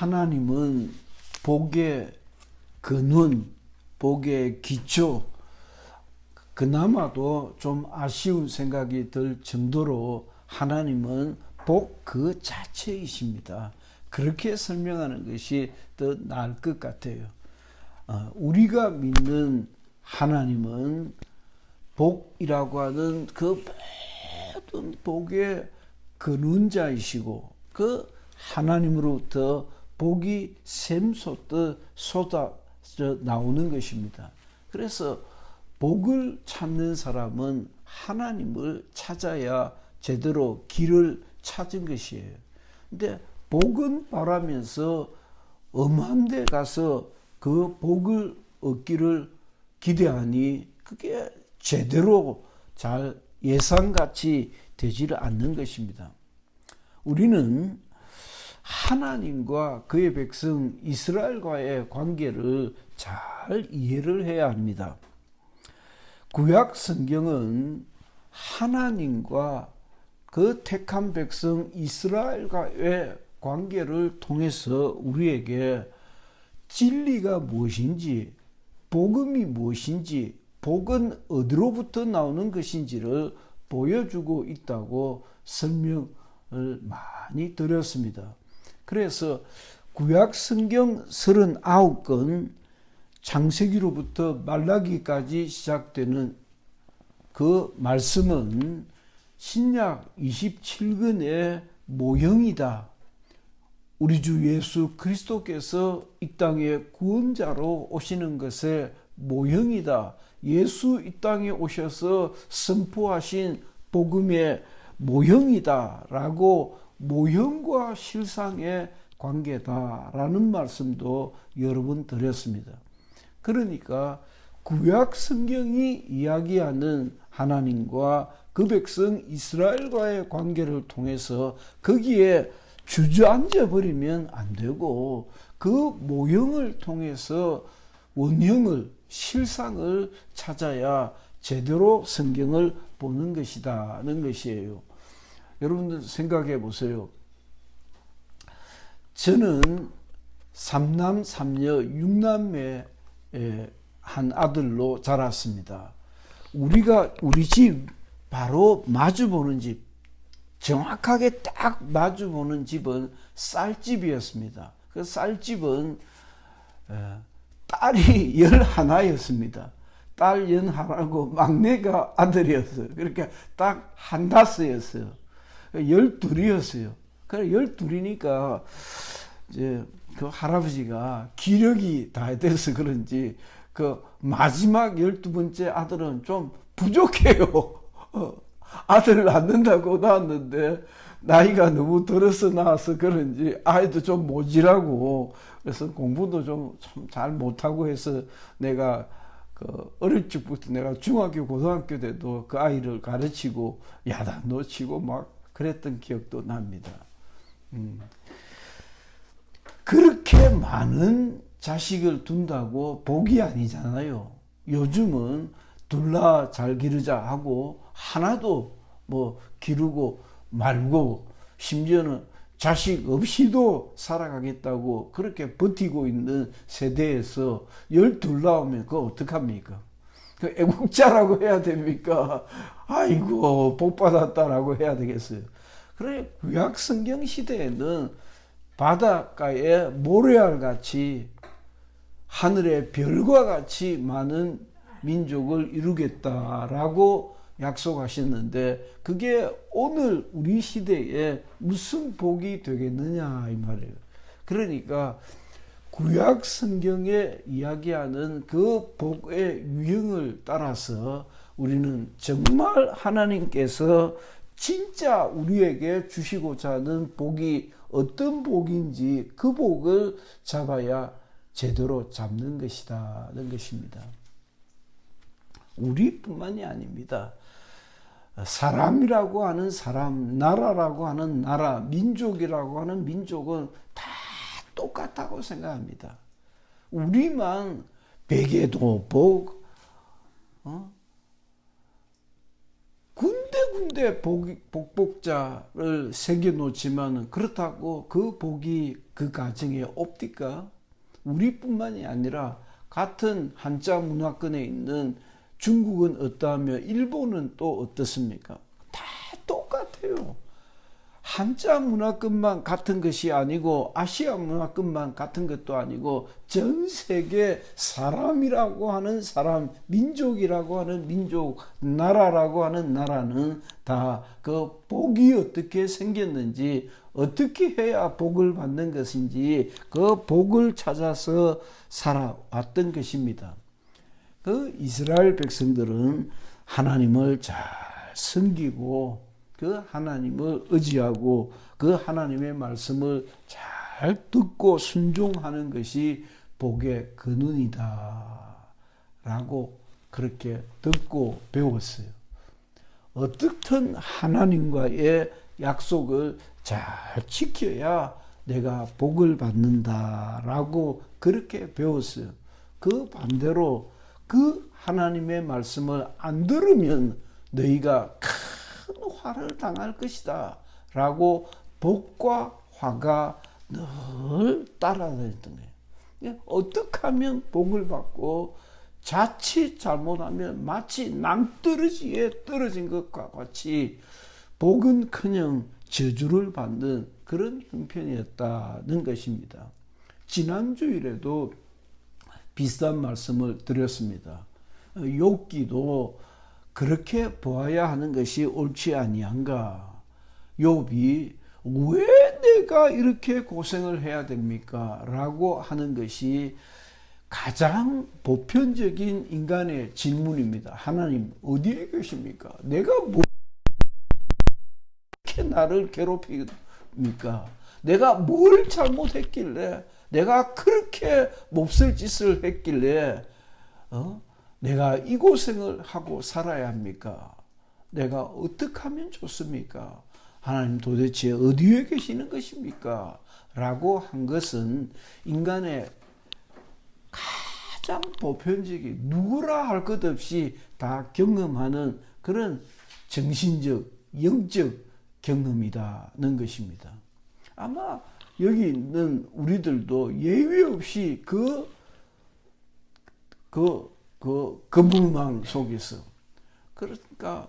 하나님은 복의 근원, 복의 기초, 그나마도 좀 아쉬운 생각이 들 정도로 하나님은 복 그 자체이십니다. 그렇게 설명하는 것이 더 나을 것 같아요. 우리가 믿는 하나님은 복이라고 하는 그 모든 복의 근원자이시고 그 하나님으로부터 복이 샘솟듯 쏟아져 나오는 것입니다. 그래서 복을 찾는 사람은 하나님을 찾아야 제대로 길을 찾은 것이에요. 근데 복은 바라면서 엄한 데 가서 그 복을 얻기를 기대하니 그게 제대로 잘 예상같이 되지를 않는 것입니다. 우리는 하나님과 그의 백성 이스라엘과의 관계를 잘 이해를 해야 합니다. 구약 성경은 하나님과 그 택한 백성 이스라엘과의 관계를 통해서 우리에게 진리가 무엇인지, 복음이 무엇인지, 복은 어디로부터 나오는 것인지를 보여주고 있다고 설명을 많이 드렸습니다. 그래서 구약 성경 39권 창세기로부터 말라기까지 시작되는 그 말씀은 신약 27권의 모형이다. 우리 주 예수 그리스도께서 이 땅에 구원자로 오시는 것의 모형이다. 예수 이 땅에 오셔서 선포하신 복음의 모형이다. 라고 모형과 실상의 관계다라는 말씀도 여러 번 드렸습니다. 그러니까 구약 성경이 이야기하는 하나님과 그 백성 이스라엘과의 관계를 통해서 거기에 주저앉아 버리면 안 되고 그 모형을 통해서 원형을, 실상을 찾아야 제대로 성경을 보는 것이다는 것이에요. 여러분들 생각해 보세요. 저는 3남 3녀 6남매 한 아들로 자랐습니다. 우리 집 바로 마주보는 집, 정확하게 딱 마주보는 집은 쌀집이었습니다. 그 쌀집은 딸이 11이었습니다. 딸 11하고 막내가 아들이었어요. 그러니까 딱 한다스였어요. 12이었어요. 그래 12이니까 이제 그 할아버지가 기력이 다 돼서 그런지 그 마지막 12번째 아들은 좀 부족해요. 아들을 낳는다고 낳았는데 나이가 너무 들어서 낳아서 그런지 아이도 좀 모질하고 그래서 공부도 좀 참 잘 못하고 해서 내가 그 어릴 적부터 내가 중학교 고등학교 때도 그 아이를 가르치고 야단도 치고 막 그랬던 기억도 납니다. 그렇게 많은 자식을 둔다고 복이 아니잖아요. 요즘은 둘라 잘 기르자 하고 하나도 뭐 기르고 말고 심지어는 자식 없이도 살아가겠다고 그렇게 버티고 있는 세대에서 12 나오면 그거 어떡합니까? 그 애국자라고 해야 됩니까? 아이고 복 받았다라고 해야 되겠어요. 그래 구약 성경 시대에는 바닷가에 모래알 같이 하늘의 별과 같이 많은 민족을 이루겠다라고 약속하셨는데 그게 오늘 우리 시대에 무슨 복이 되겠느냐 이 말이에요. 그러니까 구약 성경에 이야기하는 그 복의 유형을 따라서 우리는 정말 하나님께서 진짜 우리에게 주시고자 하는 복이 어떤 복인지 그 복을 잡아야 제대로 잡는 것이다는 것입니다. 우리뿐만이 아닙니다. 사람이라고 하는 사람, 나라라고 하는 나라, 민족이라고 하는 민족은 다 똑같다고 생각합니다. 우리만 베개도 복, 군대 온데 복복자를 새겨놓지만 그렇다고 그 복이 그 가정에 없디까? 우리뿐만이 아니라 같은 한자 문화권에 있는 중국은 어떠하며 일본은 또 어떻습니까? 다 똑같아요. 한자 문화권만 같은 것이 아니고 아시아 문화권만 같은 것도 아니고 전 세계 사람이라고 하는 사람, 민족이라고 하는 민족, 나라라고 하는 나라는 다 그 복이 어떻게 생겼는지, 어떻게 해야 복을 받는 것인지 그 복을 찾아서 살아왔던 것입니다. 그 이스라엘 백성들은 하나님을 잘 섬기고 그 하나님을 의지하고 그 하나님의 말씀을 잘 듣고 순종하는 것이 복의 근원이다 라고 그렇게 듣고 배웠어요. 어떻든 하나님과의 약속을 잘 지켜야 내가 복을 받는다 라고 그렇게 배웠어요. 그 반대로 그 하나님의 말씀을 안 들으면 너희가 큰 화를 당할 것이다 라고 복과 화가 늘 따라다녔던 거예요. 어떻게 하면 복을 받고 자칫 잘못하면 마치 낭떠러지에 떨어진 것과 같이 복은커녕 저주를 받는 그런 형편이었다는 것입니다. 지난주일에도 비슷한 말씀을 드렸습니다. 욥기도 그렇게 보아야 하는 것이 옳지 아니한가? 욥이 왜 내가 이렇게 고생을 해야 됩니까? 라고 하는 것이 가장 보편적인 인간의 질문입니다. 하나님 어디에 계십니까? 내가 뭐 이렇게 나를 괴롭힙니까? 내가 뭘 잘못했길래, 내가 그렇게 몹쓸 짓을 했길래 내가 이 고생을 하고 살아야 합니까? 내가 어떻게 하면 좋습니까? 하나님 도대체 어디에 계시는 것입니까? 라고 한 것은 인간의 가장 보편적인 누구라 할 것 없이 다 경험하는 그런 정신적, 영적 경험이라는 것입니다. 아마 여기 있는 우리들도 예외 없이 그 거물망 속에서, 그러니까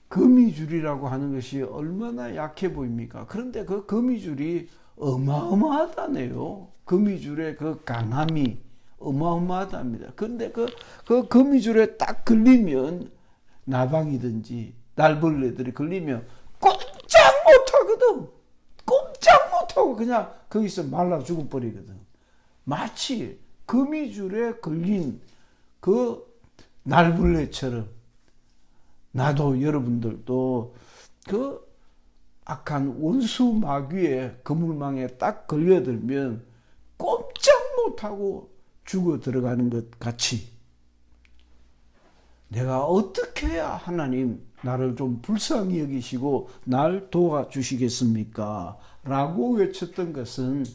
거미줄이라고 하는 것이 얼마나 약해 보입니까? 그런데 그 거미줄이 어마어마하다네요. 거미줄의 그 강함이 어마어마하답니다. 그런데 그 거미줄에 딱 걸리면, 나방이든지 날벌레들이 걸리면 꼼짝 못하거든. 꼼짝 못하고 그냥 거기서 말라 죽어버리거든. 마치 거미줄에 걸린 그 날벌레처럼 나도 여러분들도 그 악한 원수 마귀의 그물망에 딱 걸려들면 꼼짝 못하고 죽어 들어가는 것 같이, 내가 어떻게 해야 하나님 나를 좀 불쌍히 여기시고 날 도와주시겠습니까? 라고 외쳤던 것은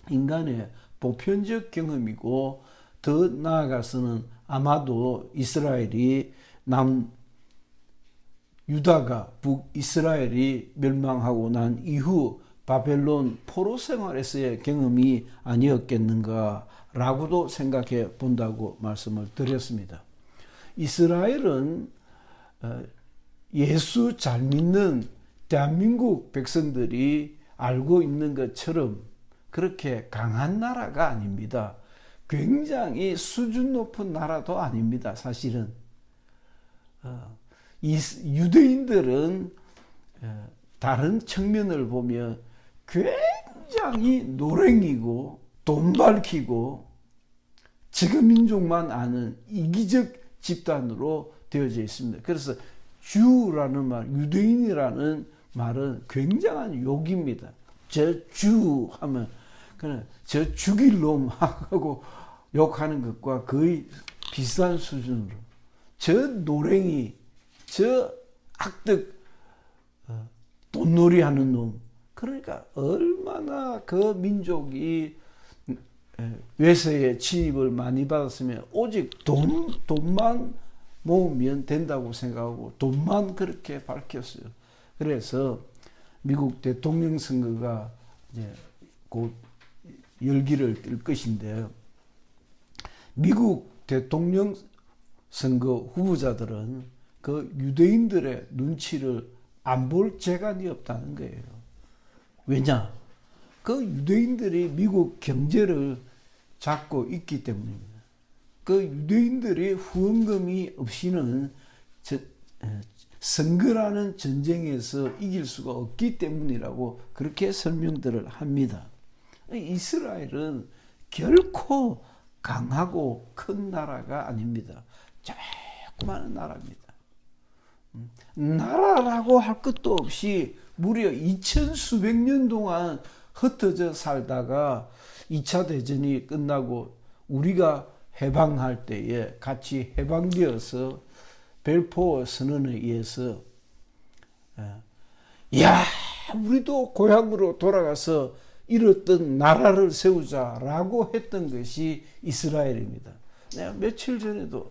인간의 보편적 경험이고, 더 나아가서는 아마도 이스라엘이 유다가 북이스라엘이 멸망하고 난 이후 바벨론 포로 생활에서의 경험이 아니었겠는가 라고도 생각해 본다고 말씀을 드렸습니다. 이스라엘은 예수 잘 믿는 대한민국 백성들이 알고 있는 것처럼 그렇게 강한 나라가 아닙니다. 굉장히 수준 높은 나라도 아닙니다. 사실은 유대인들은 다른 측면을 보면 굉장히 노랭이고 돈 밝히고 지금 민족만 아는 이기적 집단으로 되어져 있습니다. 그래서 주라는 말, 유대인이라는 말은 굉장한 욕입니다. 저 주 하면 그냥 저 죽일 놈 하고 욕하는 것과 거의 비슷한 수준으로, 저 노랭이, 저 악덕 돈놀이 하는 놈. 그러니까 얼마나 그 민족이 외세의 침입을 많이 받았으면 오직 돈만 모으면 된다고 생각하고 돈만 그렇게 밝혔어요. 그래서 미국 대통령 선거가 이제 곧 열기를 띨 것인데요. 미국 대통령 선거 후보자들은 그 유대인들의 눈치를 안 볼 재간이 없다는 거예요. 왜냐? 그 유대인들이 미국 경제를 잡고 있기 때문입니다. 그 유대인들의 후원금이 없이는 선거라는 전쟁에서 이길 수가 없기 때문이라고 그렇게 설명들을 합니다. 이스라엘은 결코 강하고 큰 나라가 아닙니다. 조그마한 나라입니다. 나라라고 할 것도 없이 무려 2000 수백 년 동안 흩어져 살다가 2차 대전이 끝나고 우리가 해방할 때에 같이 해방되어서 벨포어 선언에 의해서 야, 우리도 고향으로 돌아가서 잃었던 나라를 세우자라고 했던 것이 이스라엘입니다. 내가 며칠 전에도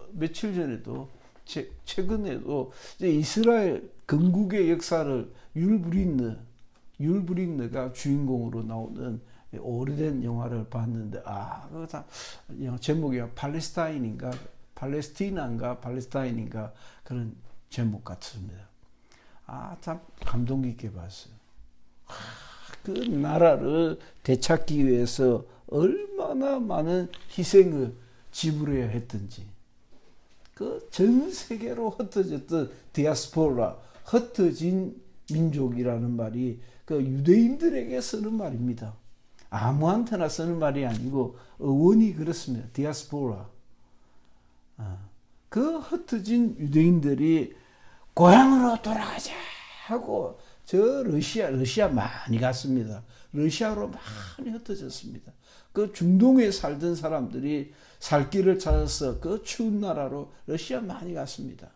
최근에도 이스라엘 건국의 역사를 율브린너가 주인공으로 나오는 오래된 영화를 봤는데 그거 제목이 팔레스티나인가 그런 제목 같습니다. 참 감동 깊게 봤어요. 그 나라를 되찾기 위해서 얼마나 많은 희생을 지불해야 했던지, 그 전 세계로 흩어졌던 디아스포라, 흩어진 민족이라는 말이 그 유대인들에게 쓰는 말입니다. 아무한테나 쓰는 말이 아니고 어원이 그렇습니다. 디아스포라. 그 흩어진 유대인들이 고향으로 돌아가자 하고 저 러시아 많이 갔습니다. 러시아로 많이 흩어졌습니다. 그 중동에 살던 사람들이 살 길을 찾아서 그 추운 나라로 러시아 많이 갔습니다.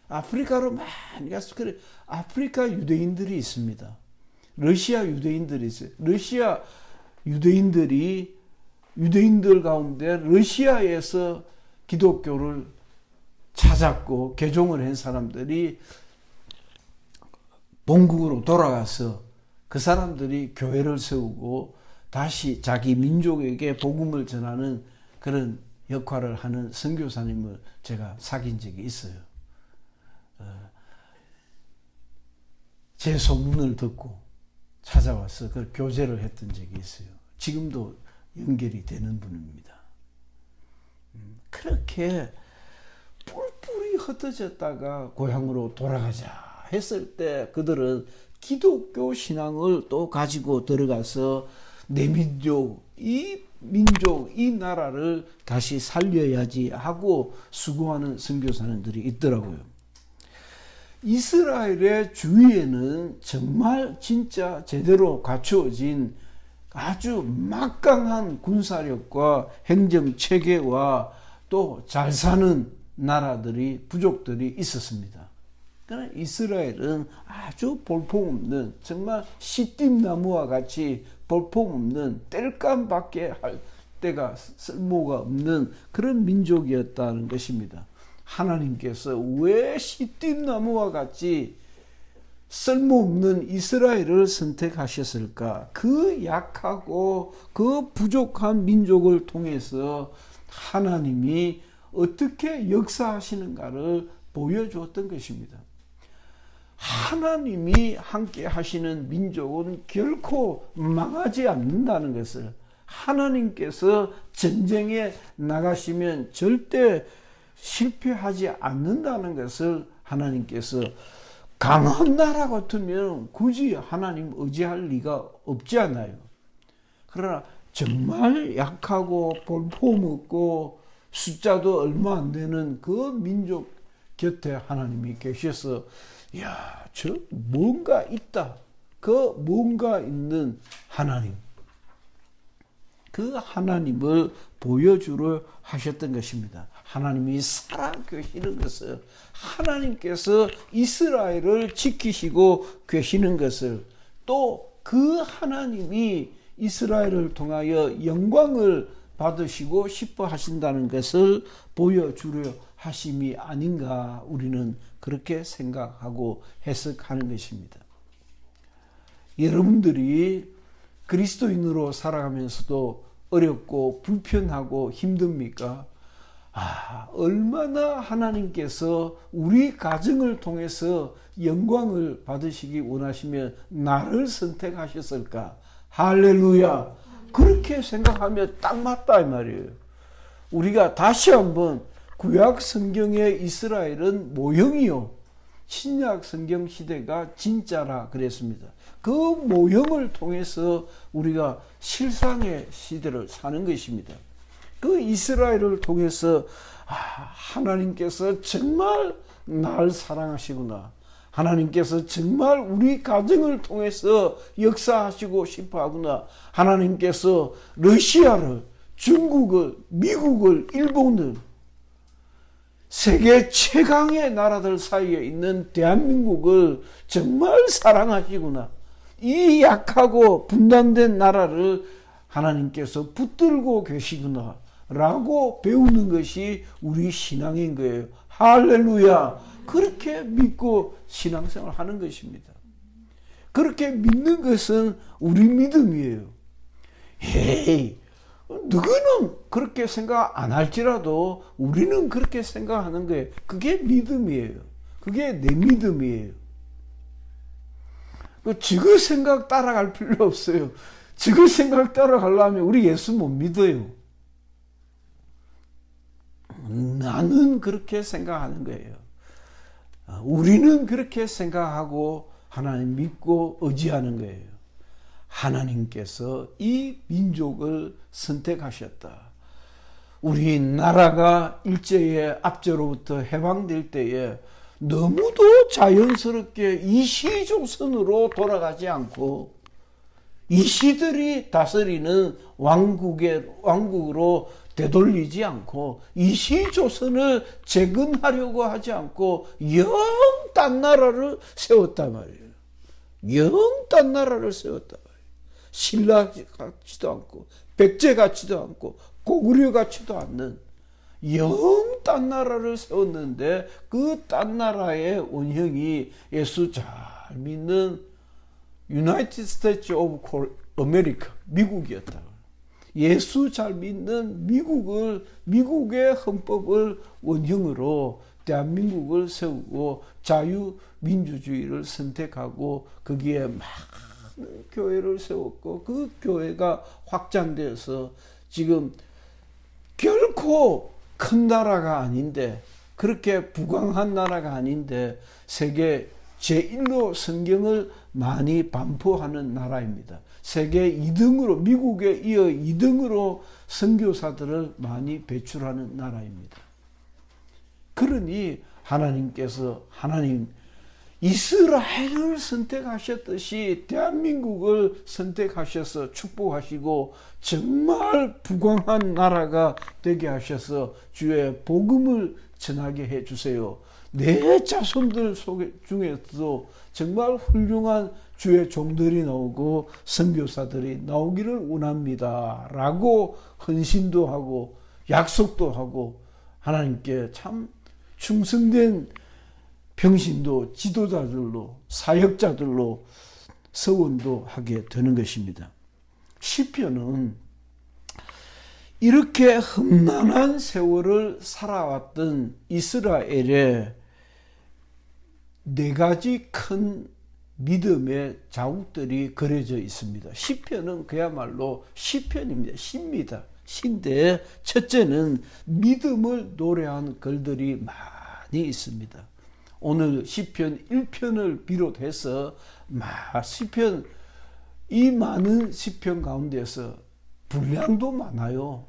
아프리카로 많이 갔습니다. 그래, 아프리카 유대인들이 있습니다. 러시아 유대인들이 있어요. 러시아 유대인들 가운데 러시아에서 기독교를 찾았고 개종을 한 사람들이 본국으로 돌아가서 그 사람들이 교회를 세우고 다시 자기 민족에게 복음을 전하는 그런 역할을 하는 선교사님을 제가 사귄 적이 있어요. 제 소문을 듣고 찾아와서 그 교제를 했던 적이 있어요. 지금도 연결이 되는 분입니다. 그렇게 뿔뿔이 흩어졌다가 고향으로 돌아가자 했을 때 그들은 기독교 신앙을 또 가지고 들어가서 내 민족, 이 나라를 다시 살려야지 하고 수고하는 선교사님들이 있더라고요. 이스라엘의 주위에는 정말 진짜 제대로 갖추어진 아주 막강한 군사력과 행정체계와 또 잘 사는 나라들이, 부족들이 있었습니다. 그러나 이스라엘은 아주 볼품없는, 정말 시띠나무와 같이 볼품없는, 땔감밖에 할 때가 쓸모가 없는 그런 민족이었다는 것입니다. 하나님께서 왜 시띠나무와 같이 쓸모없는 이스라엘을 선택하셨을까? 그 약하고 그 부족한 민족을 통해서 하나님이 어떻게 역사하시는가를 보여주었던 것입니다. 하나님이 함께 하시는 민족은 결코 망하지 않는다는 것을, 하나님께서 전쟁에 나가시면 절대 실패하지 않는다는 것을 하나님께서, 강한 나라 같으면 굳이 하나님 의지할 리가 없지 않아요. 그러나 정말 약하고 볼품없고 숫자도 얼마 안 되는 그 민족 곁에 하나님이 계셔서 저 뭔가 있다. 그 뭔가 있는 하나님. 그 하나님을 보여주려 하셨던 것입니다. 하나님이 살아계시는 것을, 하나님께서 이스라엘을 지키시고 계시는 것을, 또 그 하나님이 이스라엘을 통하여 영광을 받으시고 싶어 하신다는 것을 보여주려 하심이 아닌가 우리는 그렇게 생각하고 해석하는 것입니다. 여러분들이 그리스도인으로 살아가면서도 어렵고 불편하고 힘듭니까? 얼마나 하나님께서 우리 가정을 통해서 영광을 받으시기 원하시면 나를 선택하셨을까? 할렐루야! 그렇게 생각하면 딱 맞다 이 말이에요. 우리가 다시 한번 구약 성경의 이스라엘은 모형이요, 신약 성경 시대가 진짜라 그랬습니다. 그 모형을 통해서 우리가 실상의 시대를 사는 것입니다. 그 이스라엘을 통해서 하나님께서 정말 날 사랑하시구나, 하나님께서 정말 우리 가정을 통해서 역사하시고 싶어 하구나, 하나님께서 러시아를, 중국을, 미국을, 일본을, 세계 최강의 나라들 사이에 있는 대한민국을 정말 사랑하시구나, 이 약하고 분단된 나라를 하나님께서 붙들고 계시구나 라고 배우는 것이 우리 신앙인 거예요. 할렐루야! 그렇게 믿고 신앙생활 하는 것입니다. 그렇게 믿는 것은 우리 믿음이에요. 에이, 누구는 그렇게 생각 안 할지라도 우리는 그렇게 생각하는 거예요. 그게 믿음이에요. 그게 내 믿음이에요. 지그 생각 따라갈 필요 없어요. 지그 생각 따라가려면 우리 예수 못 믿어요. 나는 그렇게 생각하는 거예요. 우리는 그렇게 생각하고 하나님 믿고 의지하는 거예요. 하나님께서 이 민족을 선택하셨다. 우리 나라가 일제의 압제로부터 해방될 때에 너무도 자연스럽게 이시조선으로 돌아가지 않고 이시들이 다스리는 왕국으로 되돌리지 않고 이시조선을 재건하려고 하지 않고 영 딴 나라를 세웠단 말이에요. 영 딴 나라를 세웠단 말이에요. 신라 같지도 않고 백제 같지도 않고 고구려 같지도 않는 영 딴 나라를 세웠는데 그 딴 나라의 원형이 예수 잘 믿는 유나이티드 스테이츠 오브 아메리카, 미국이었다. 예수 잘 믿는 미국의 헌법을 원형으로 대한민국을 세우고 자유민주주의를 선택하고 거기에 많은 교회를 세웠고 그 교회가 확장되어서 지금 결코 큰 나라가 아닌데, 그렇게 부강한 나라가 아닌데 세계 제1로 성경을 많이 반포하는 나라입니다. 세계 2등으로, 미국에 이어 2등으로 선교사들을 많이 배출하는 나라입니다. 그러니 하나님께서 이스라엘을 선택하셨듯이 대한민국을 선택하셔서 축복하시고 정말 부강한 나라가 되게 하셔서 주의 복음을 전하게 해주세요. 내 자손들 중에서도 정말 훌륭한 주의 종들이 나오고 선교사들이 나오기를 원합니다 라고 헌신도 하고 약속도 하고 하나님께 참 충성된 병신도 지도자들로 사역자들로 서원도 하게 되는 것입니다. 시편은 이렇게 험난한 세월을 살아왔던 이스라엘의 네 가지 큰 믿음의 자국들이 그려져 있습니다. 시편은 그야말로 시편입니다. 시입니다. 시인데 첫째는 믿음을 노래한 글들이 많이 있습니다. 오늘 시편 1편을 비롯해서 시편, 이 많은 시편 가운데서 분량도 많아요.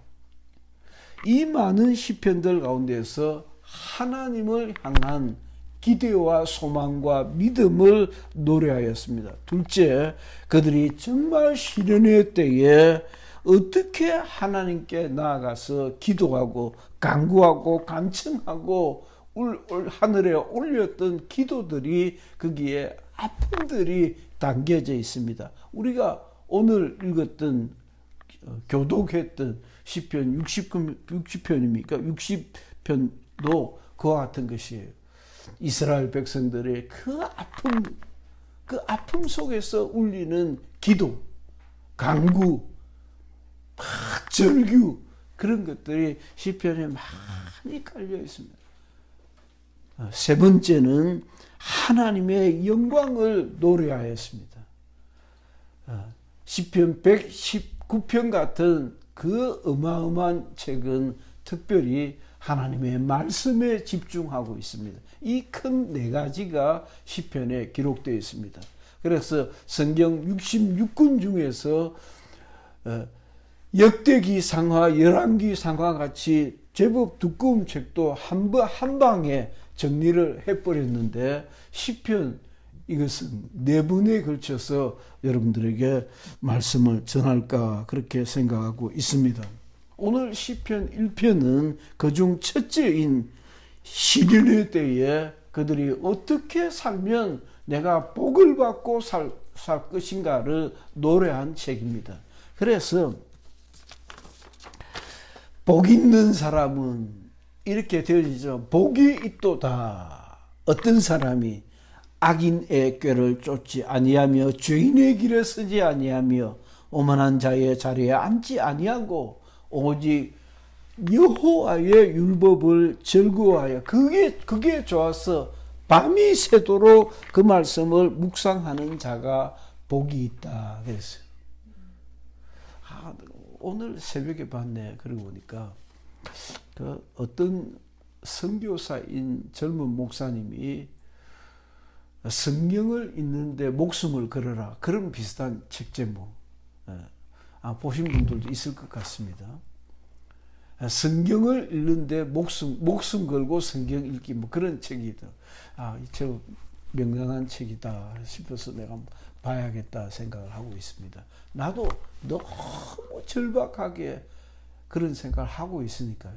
이 많은 시편들 가운데서 하나님을 향한 기대와 소망과 믿음을 노래하였습니다. 둘째, 그들이 정말 시련의 때에 어떻게 하나님께 나아가서 기도하고 간구하고 간청하고 하늘에 올렸던 기도들이, 거기에 아픔들이 담겨져 있습니다. 우리가 오늘 읽었던 교독했던 시편 60편입니까? 60편 시편도 그와 같은 것이에요. 이스라엘 백성들의 그 아픔 속에서 울리는 기도, 간구, 절규, 그런 것들이 시편에 많이 깔려 있습니다. 세 번째는 하나님의 영광을 노래하였습니다. 시편 119편 같은 그 어마어마한 책은 특별히 하나님의 말씀에 집중하고 있습니다. 이 큰 네 가지가 시편에 기록되어 있습니다. 그래서 성경 66권 중에서 역대기 상하, 열왕기 상하 같이 제법 두꺼운 책도 한 방에 정리를 해버렸는데 시편 이것은 네 번에 걸쳐서 여러분들에게 말씀을 전할까 그렇게 생각하고 있습니다. 오늘 시편 1편은 그중 첫째인 시련의 때에 그들이 어떻게 살면 내가 복을 받고 살 것인가를 노래한 책입니다. 그래서 복 있는 사람은 이렇게 되어지죠. 복이 있도다. 어떤 사람이 악인의 꾀를 쫓지 아니하며 죄인의 길에 서지 아니하며 오만한 자의 자리에 앉지 아니하고 오직 여호와의 율법을 즐거워하여 그게 좋아서 밤이 새도록 그 말씀을 묵상하는 자가 복이 있다 그랬어요. 오늘 새벽에 봤네. 그러고 보니까 그 어떤 선교사인 젊은 목사님이 성경을 읽는데 목숨을 걸어라. 그런 비슷한 책 제목. 보신 분들도 있을 것 같습니다. 성경을 읽는데 목숨 걸고 성경 읽기 뭐 그런 책이다. 저 명랑한 책이다 싶어서 내가 봐야겠다 생각을 하고 있습니다. 나도 너무 절박하게 그런 생각을 하고 있으니까요.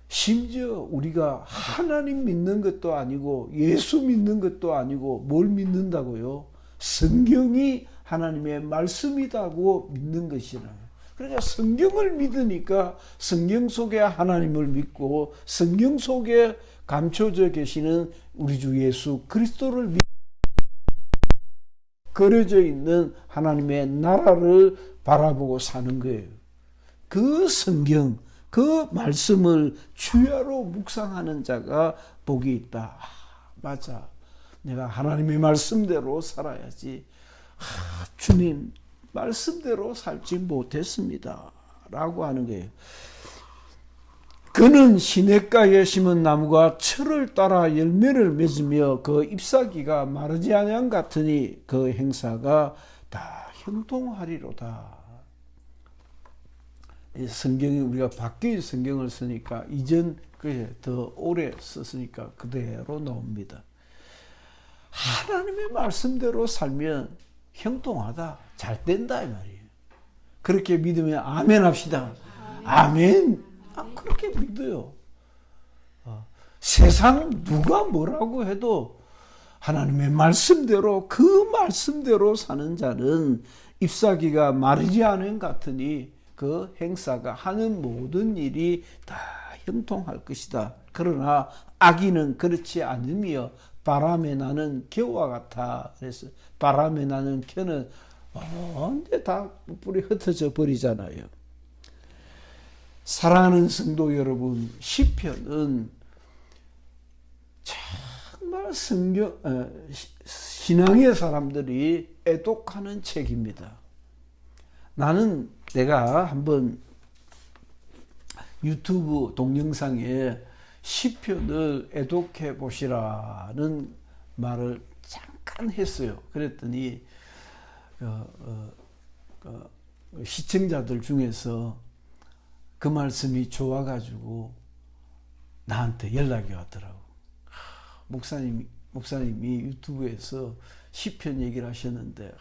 심지어 우리가 하나님 믿는 것도 아니고 예수 믿는 것도 아니고 뭘 믿는다고요? 성경이 하나님의 말씀이라고 믿는 것이라요. 그러니까 성경을 믿으니까 성경 속에 하나님을 믿고 성경 속에 감춰져 계시는 우리 주 예수 그리스도를 믿고 그려져 있는 하나님의 나라를 바라보고 사는 거예요. 그 성경, 그 말씀을 주야로 묵상하는 자가 복이 있다. 맞아. 내가 하나님의 말씀대로 살아야지. 주님 말씀대로 살지 못했습니다. 라고 하는 거예요. 그는 시냇가에 심은 나무가 철을 따라 열매를 맺으며 그 잎사귀가 마르지 아니함 같으니 그 행사가 다 형통하리로다. 성경이 우리가 바뀐 성경을 쓰니까 이전 그게 더 오래 썼으니까 그대로 나옵니다. 하나님의 말씀대로 살면 형통하다, 잘 된다 이 말이에요. 그렇게 믿으면 아멘 합시다. 아멘. 그렇게 믿어요. 세상 누가 뭐라고 해도 하나님의 말씀대로 그 말씀대로 사는 자는 잎사귀가 마르지 않은 같으니 그 행사가 하는 모든 일이 다 형통할 것이다. 그러나 악인은 그렇지 않으며 바람에 나는 겨와 같아. 그래서 바람에 나는 겨는 언제 다 뿌리 흩어져 버리잖아요. 사랑하는 성도 여러분, 시편은 정말 신앙의 사람들이 애독하는 책입니다. 내가 한번 유튜브 동영상에 시편을 애독해 보시라는 말을 잠깐 했어요. 그랬더니 시청자들 중에서 그 말씀이 좋아가지고 나한테 연락이 왔더라고. 목사님이 유튜브에서 시편 얘기를 하셨는데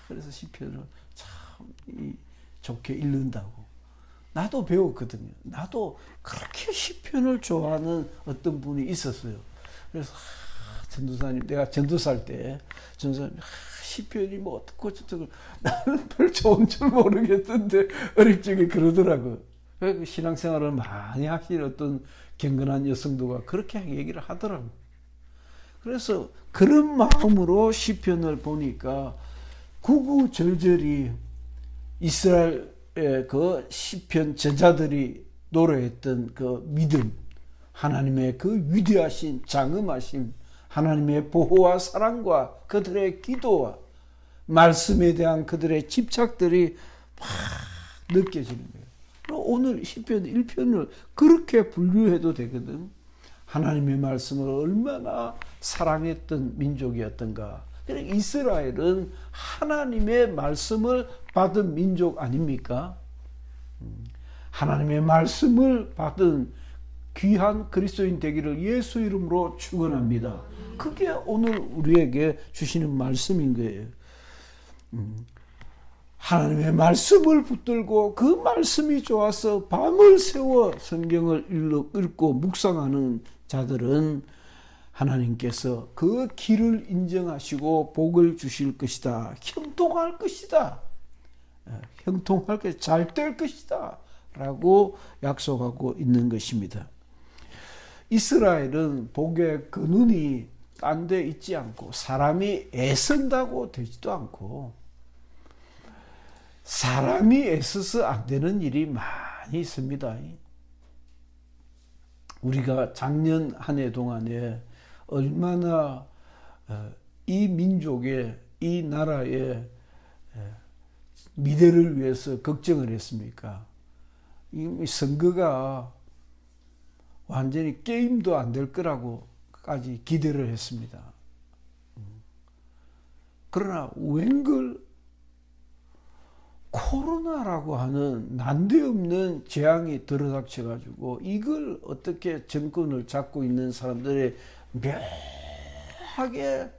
그래서 시편을 참 좋게 읽는다고. 나도 배웠거든요. 나도 그렇게 시편을 좋아하는 어떤 분이 있었어요. 그래서 전도사님, 내가 전도사할 때 전도사님 시편이 뭐 어떻고 저쩌고 나는 별 좋은 줄 모르겠던데 어릴 적에 그러더라고요. 신앙생활을 많이 하신 어떤 경건한 여성도가 그렇게 얘기를 하더라고요. 그래서 그런 마음으로 시편을 보니까 구구절절이 이스라엘의 그 시편 저자들이 노래했던 그 믿음, 하나님의 그 위대하신 장엄하심, 하나님의 보호와 사랑과 그들의 기도와 말씀에 대한 그들의 집착들이 막 느껴지는 거예요. 오늘 시편 1편을 그렇게 분류해도 되거든. 하나님의 말씀을 얼마나 사랑했던 민족이었던가. 이스라엘은 하나님의 말씀을 받은 민족 아닙니까? 하나님의 말씀을 받은 귀한 그리스도인 되기를 예수 이름으로 축원합니다. 그게 오늘 우리에게 주시는 말씀인 거예요. 하나님의 말씀을 붙들고 그 말씀이 좋아서 밤을 새워 성경을 읽고 묵상하는 자들은 하나님께서 그 길을 인정하시고 복을 주실 것이다. 형통할 것이다. 형통할 것이다. 잘 될 것이다. 라고 약속하고 있는 것입니다. 이스라엘은 복의 근원이 딴 데 있지 않고 사람이 애쓴다고 되지도 않고 사람이 애써서 안 되는 일이 많이 있습니다. 우리가 작년 한 해 동안에 얼마나 이 민족의, 이 나라의 미래를 위해서 걱정을 했습니까? 이 선거가 완전히 게임도 안 될 거라고까지 기대를 했습니다. 그러나 웬걸 코로나라고 하는 난데없는 재앙이 들어닥쳐가지고 이걸 어떻게 정권을 잡고 있는 사람들이 묘하게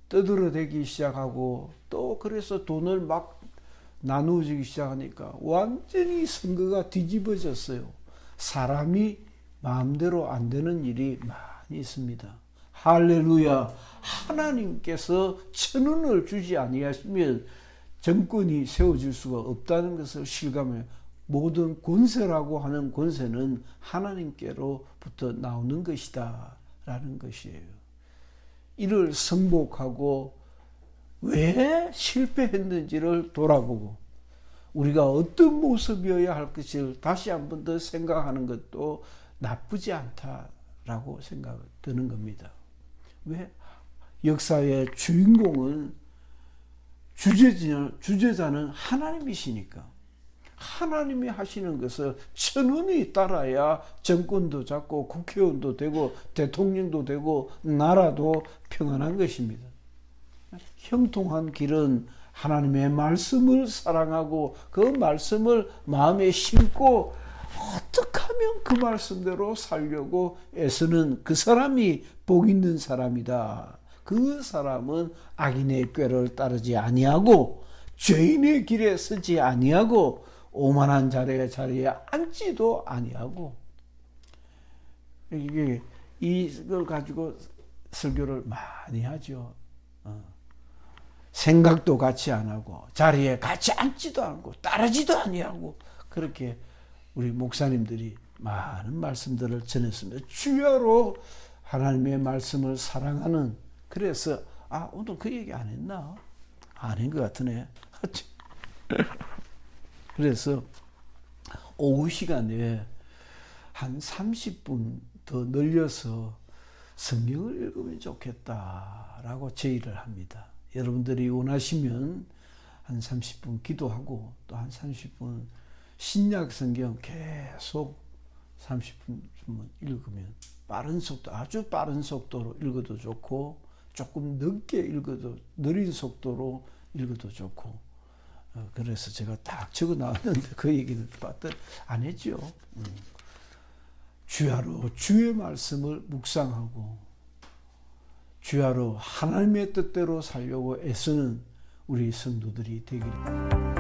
떠들어대기 시작하고 또 그래서 돈을 막 나누어지기 시작하니까 완전히 선거가 뒤집어졌어요. 사람이 마음대로 안 되는 일이 많이 있습니다. 할렐루야. 하나님께서 천운을 주지 아니하시면 정권이 세워질 수가 없다는 것을 실감해요. 모든 권세라고 하는 권세는 하나님께로부터 나오는 것이다 라는 것이에요. 이를 승복하고 왜 실패했는지를 돌아보고 우리가 어떤 모습이어야 할 것을 다시 한 번 더 생각하는 것도 나쁘지 않다라고 생각 드는 겁니다. 왜? 역사의 주인공은 주제자는 하나님이시니까 하나님이 하시는 것을 천운이 따라야 정권도 잡고 국회의원도 되고 대통령도 되고 나라도 평안한 것입니다. 형통한 길은 하나님의 말씀을 사랑하고 그 말씀을 마음에 심고 어떻게 하면 그 말씀대로 살려고 애쓰는 그 사람이 복 있는 사람이다. 그 사람은 악인의 꾀를 따르지 아니하고 죄인의 길에 서지 아니하고 오만한 자리에 앉지도 아니하고. 이걸 가지고 설교를 많이 하죠. 생각도 같이 안 하고 자리에 같이 앉지도 않고 따르지도 아니하고 그렇게 우리 목사님들이 많은 말씀들을 전했습니다. 주야로 하나님의 말씀을 사랑하는. 그래서 오늘 그 얘기 안 했나? 아닌 것 같으네. 그래서 오후 시간에 한 30분 더 늘려서 성경을 읽으면 좋겠다라고 제의를 합니다. 여러분들이 원하시면 한 30분 기도하고 또 한 30분 신약 성경 계속 30분 읽으면 빠른 속도, 아주 빠른 속도로 읽어도 좋고 조금 늦게 읽어도 느린 속도로 읽어도 좋고. 그래서 제가 딱 적어 나왔는데 그 얘기는 안 했죠. 주야로 주의 말씀을 묵상하고 주야로 하나님의 뜻대로 살려고 애쓰는 우리 성도들이 되기를.